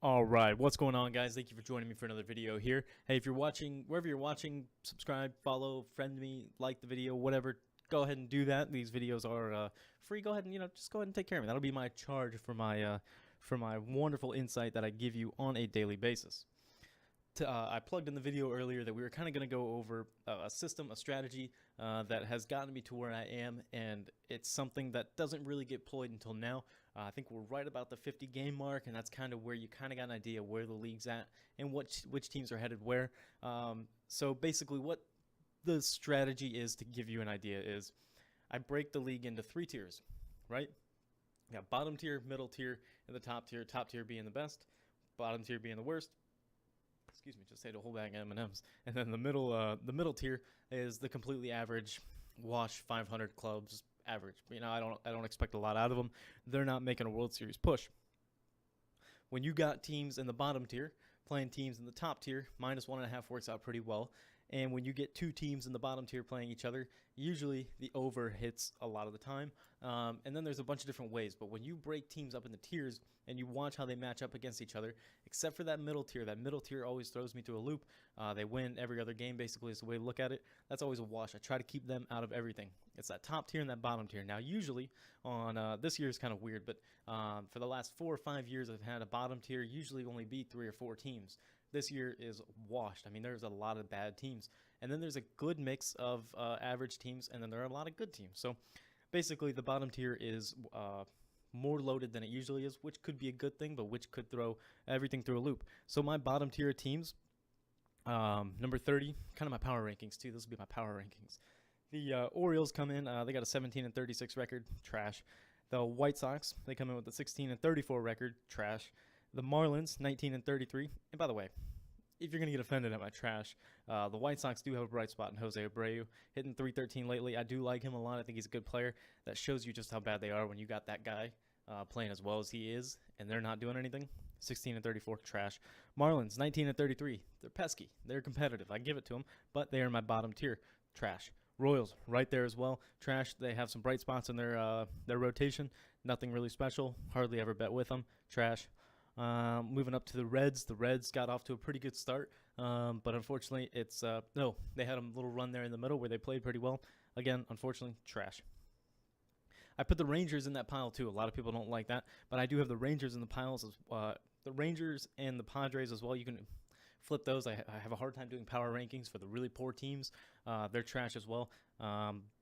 All right, what's going on, guys? Thank you for joining me for another video here. Hey, if you're watching, wherever you're watching, subscribe, follow, friend me, like the video, whatever. Go ahead and do that. These videos are free. Go ahead and just go ahead and take care of me. That'll be my charge for my wonderful insight that I give you on a daily basis. I plugged in the video earlier that we were kind of going to go over a system, a strategy that has gotten me to where I am, and it's something that doesn't really get deployed until now. I think we're right about the 50 game mark, and that's kind of where you kind of got an idea where the league's at and which teams are headed where. So basically what the strategy is, to give you an idea, is I break the league into 3 tiers, right? You got bottom tier, middle tier, and the top tier being the best, bottom tier being the worst. Excuse me, just ate a whole bag of M&Ms. And then the middle tier is the completely average, wash 500 clubs average. I don't expect a lot out of them. They're not making a World Series push. When you got teams in the bottom tier playing teams in the top tier, -1.5 works out pretty well. And when you get 2 teams in the bottom tier playing each other, usually the over hits a lot of the time. And then there's a bunch of different ways. But when you break teams up into tiers and you watch how they match up against each other, except for that middle tier always throws me through a loop. They win every other game, basically, is the way to look at it. That's always a wash. I try to keep them out of everything. It's that top tier and that bottom tier. Now, usually on this year is kind of weird, but for the last 4 or 5 years, I've had a bottom tier usually only beat 3 or 4 teams. This year is washed. I mean, there's a lot of bad teams. And then there's a good mix of average teams, and then there are a lot of good teams. So basically, the bottom tier is more loaded than it usually is, which could be a good thing, but which could throw everything through a loop. So my bottom tier teams, number 30, kind of my power rankings too. This will be my power rankings. The Orioles come in. They got a 17-36 record. Trash. The White Sox, they come in with a 16-34 record. Trash. The Marlins, 19-33. And by the way, if you're going to get offended at my trash, the White Sox do have a bright spot in Jose Abreu, hitting .313 lately. I do like him a lot. I think he's a good player. That shows you just how bad they are when you got that guy playing as well as he is, and they're not doing anything. 16-34, trash. Marlins, 19-33. They're pesky. They're competitive. I give it to them, but they are in my bottom tier. Trash. Royals, right there as well. Trash. They have some bright spots in their rotation. Nothing really special. Hardly ever bet with them. Trash. Moving up to the Reds. The Reds got off to a pretty good start, but unfortunately, they had a little run there in the middle where they played pretty well. Again, unfortunately, trash. I put the Rangers in that pile too. A lot of people don't like that, but I do have the Rangers in the piles, the Rangers and the Padres as well. You can flip those. I have a hard time doing power rankings for the really poor teams. They're trash as well.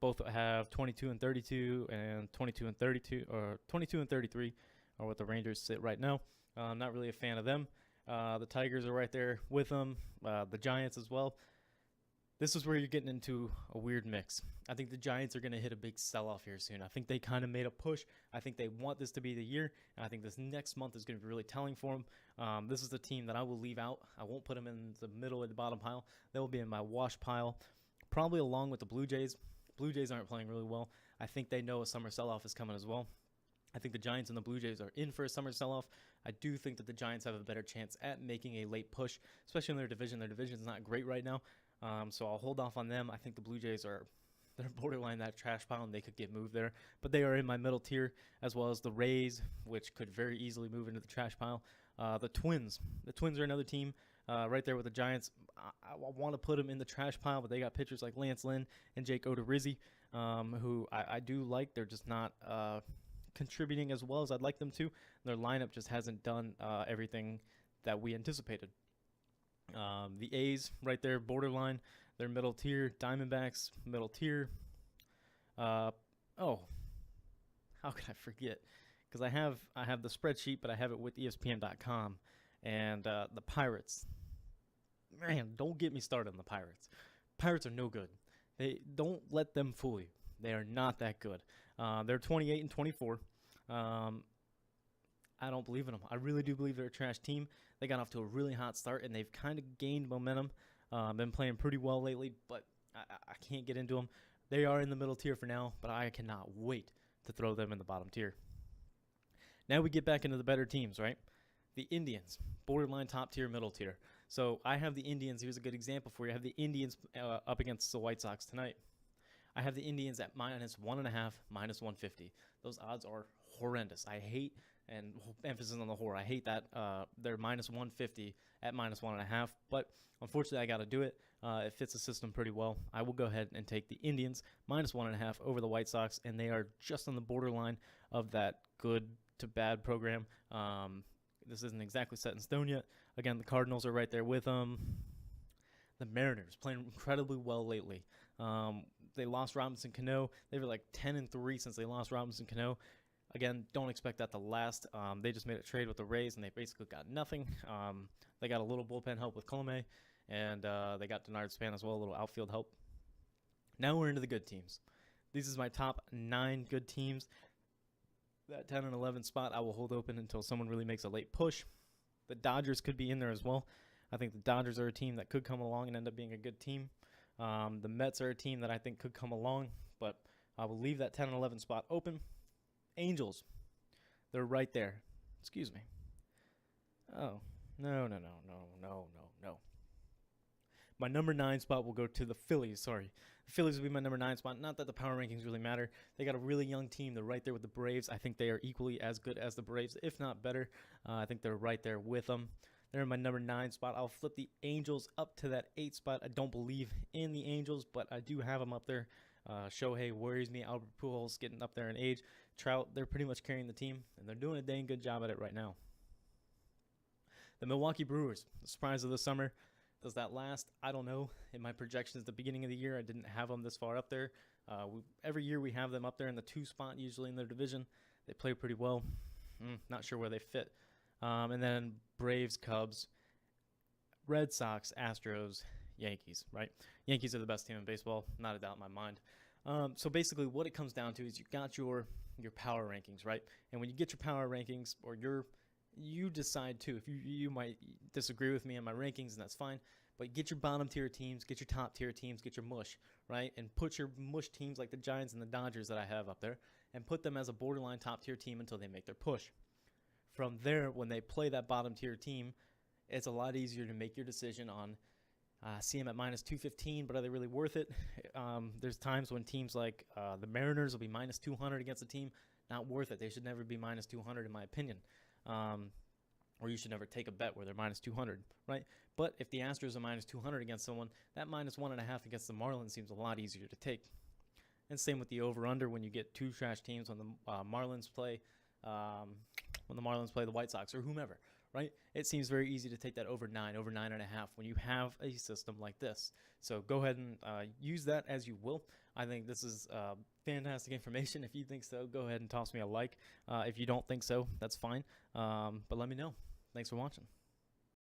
Both have 22-32 and 22-32, or 22-33 are what the Rangers sit right now. I'm not really a fan of them. The Tigers are right there with them. The Giants as well. This is where you're getting into a weird mix. I think the Giants are going to hit a big sell-off here soon. I think they kind of made a push. I think they want this to be the year, and I think this next month is going to be really telling for them. This is the team that I will leave out. I won't put them in the middle or the bottom pile. They will be in my wash pile, probably along with the Blue Jays. Blue Jays aren't playing really well. I think they know a summer sell-off is coming as well. I think the Giants and the Blue Jays are in for a summer sell-off. I do think that the Giants have a better chance at making a late push, especially in their division. Their division is not great right now, so I'll hold off on them. I think the Blue Jays they're borderline that trash pile, and they could get moved there. But they are in my middle tier, as well as the Rays, which could very easily move into the trash pile. The Twins. The Twins are another team right there with the Giants. I want to put them in the trash pile, but they got pitchers like Lance Lynn and Jake Odorizzi, who I do like. They're just not contributing as well as I'd like them to. Their lineup just hasn't done everything that we anticipated. The A's right there, borderline. They're middle tier. Diamondbacks, middle tier. How could I forget? Because I have the spreadsheet, but I have it with ESPN.com. And the Pirates. Man, don't get me started on the Pirates. Pirates are no good. They don't let them fool you. They are not that good. They're 28-24. I don't believe in them. I really do believe they're a trash team. They got off to a really hot start, and they've kind of gained momentum. Been playing pretty well lately, but I can't get into them. They are in the middle tier for now, but I cannot wait to throw them in the bottom tier. Now we get back into the better teams, right? The Indians, borderline top tier, middle tier. So I have the Indians. Here's a good example for you. I have the Indians up against the White Sox tonight. I have the Indians at -1.5, -150. Those odds are horrendous. I hate and emphasis on the horror. I hate that. They're minus 150 at minus 1.5, but unfortunately I got to do it. It fits the system pretty well. I will go ahead and take the Indians minus 1.5 over the White Sox, and they are just on the borderline of that good to bad program. This isn't exactly set in stone yet. Again, the Cardinals are right there with them. The Mariners playing incredibly well lately. They lost Robinson Cano. They were like 10-3 since they lost Robinson Cano. Again, don't expect that to last. They just made a trade with the Rays, and they basically got nothing. They got a little bullpen help with Colome, and they got Denard Span as well, a little outfield help. Now we're into the good teams. This is my top 9 good teams. That 10 and 11 spot I will hold open until someone really makes a late push. The Dodgers could be in there as well. I think the Dodgers are a team that could come along and end up being a good team. The Mets are a team that I think could come along, but I will leave that 10 and 11 spot open. Angels, they're right there. Excuse me. Oh, no. My number 9 spot will go to the Phillies. Sorry. The Phillies will be my number 9 spot. Not that the power rankings really matter. They got a really young team. They're right there with the Braves. I think they are equally as good as the Braves, if not better. I think they're right there with them. They're in my number 9 spot. I'll flip the Angels up to that 8 spot. I don't believe in the Angels, but I do have them up there. Shohei worries me. Albert Pujols getting up there in age. Trout, they're pretty much carrying the team, and they're doing a dang good job at it right now. The Milwaukee Brewers, the surprise of the summer. Does that last? I don't know. In my projections at the beginning of the year, I didn't have them this far up there. Every year we have them up there in the 2 spot, usually in their division. They play pretty well. Not sure where they fit. And then Braves, Cubs, Red Sox, Astros, Yankees, right? Yankees are the best team in baseball, not a doubt in my mind. So basically what it comes down to is you got your power rankings, right? And when you get your power rankings, or you decide to, if you might disagree with me on my rankings, and that's fine, but get your bottom tier teams, get your top tier teams, get your mush, right? And put your mush teams like the Giants and the Dodgers that I have up there, and put them as a borderline top tier team until they make their push. From there, when they play that bottom tier team, it's a lot easier to make your decision on see them at minus 215, but are they really worth it? There's times when teams like the Mariners will be minus 200 against a team. Not worth it. They should never be minus 200 in my opinion. Or you should never take a bet where they're minus 200, right? But if the Astros are minus 200 against someone, that minus 1.5 against the Marlins seems a lot easier to take. And same with the over-under when you get 2 trash teams when the Marlins play the White Sox or whomever, right? It seems very easy to take that over 9.5 when you have a system like this. So go ahead and use that as you will. I think this is fantastic information. If you think so, go ahead and toss me a like. If you don't think so, that's fine. But let me know. Thanks for watching.